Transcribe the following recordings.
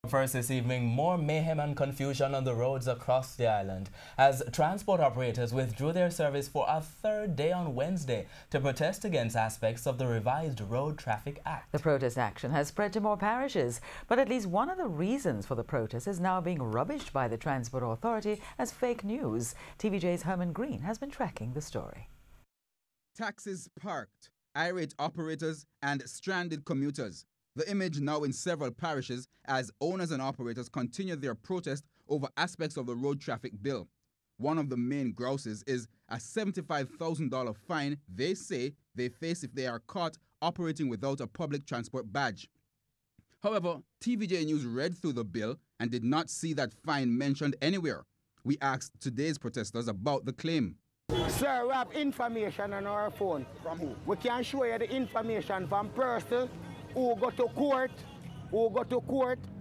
First this evening, more mayhem and confusion on the roads across the island as transport operators withdrew their service for a third day on Wednesday to protest against aspects of the revised Road Traffic Act. The protest action has spread to more parishes, but at least one of the reasons for the protest is now being rubbished by the Transport Authority as fake news. TVJ's Herman Green has been tracking the story. Taxis parked, irate operators and stranded commuters. The image now in several parishes as owners and operators continue their protest over aspects of the road traffic bill. One of the main grouses is a $75,000 fine they say they face if they are caught operating without a public transport badge. However, TVJ News read through the bill and did not see that fine mentioned anywhere. We asked today's protesters about the claim. Sir, we have information on our phone. From who? We can show you the information from person who go to court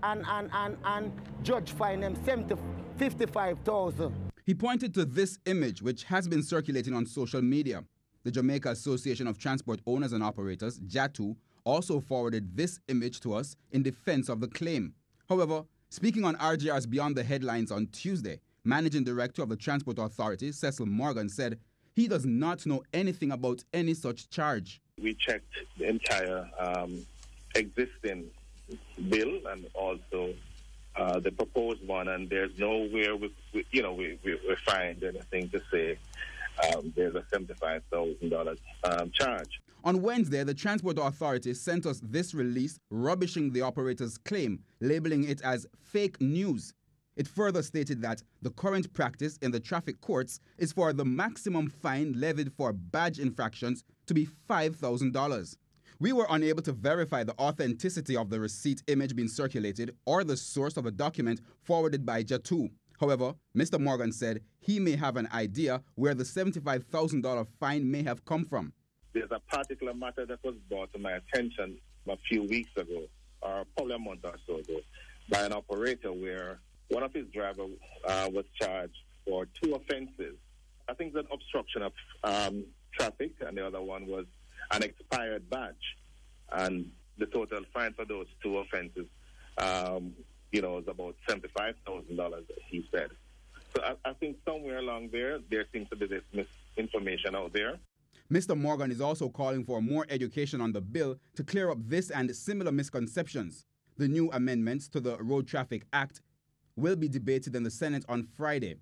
and judge fine them $55,000. He pointed to this image which has been circulating on social media. The Jamaica Association of Transport Owners and Operators, JATU, also forwarded this image to us in defense of the claim. However, speaking on RJR's Beyond the Headlines on Tuesday, Managing Director of the Transport Authority, Cecil Morgan, said he does not know anything about any such charge. We checked the entire existing bill and also the proposed one, and there's nowhere we find anything to say there's a $75,000 charge. On Wednesday, the Transport Authority sent us this release rubbishing the operator's claim, labeling it as fake news. It further stated that the current practice in the traffic courts is for the maximum fine levied for badge infractions to be $5,000. We were unable to verify the authenticity of the receipt image being circulated or the source of a document forwarded by JATU. However, Mr. Morgan said he may have an idea where the $75,000 fine may have come from. There's a particular matter that was brought to my attention a few weeks ago, or probably a month or so ago, by an operator where one of his drivers was charged for two offenses. I think it's an obstruction of traffic, and the other one was an expired badge. And the total fine for those two offenses, is about $75,000, he said. So I think somewhere along there seems to be this misinformation out there. Mr. Morgan is also calling for more education on the bill to clear up this and similar misconceptions. The new amendments to the Road Traffic Act will be debated in the Senate on Friday.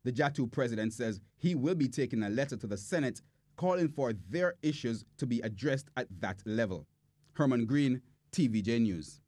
The JATU president says he will be taking a letter to the Senate calling for their issues to be addressed at that level. Herman Green, TVJ News.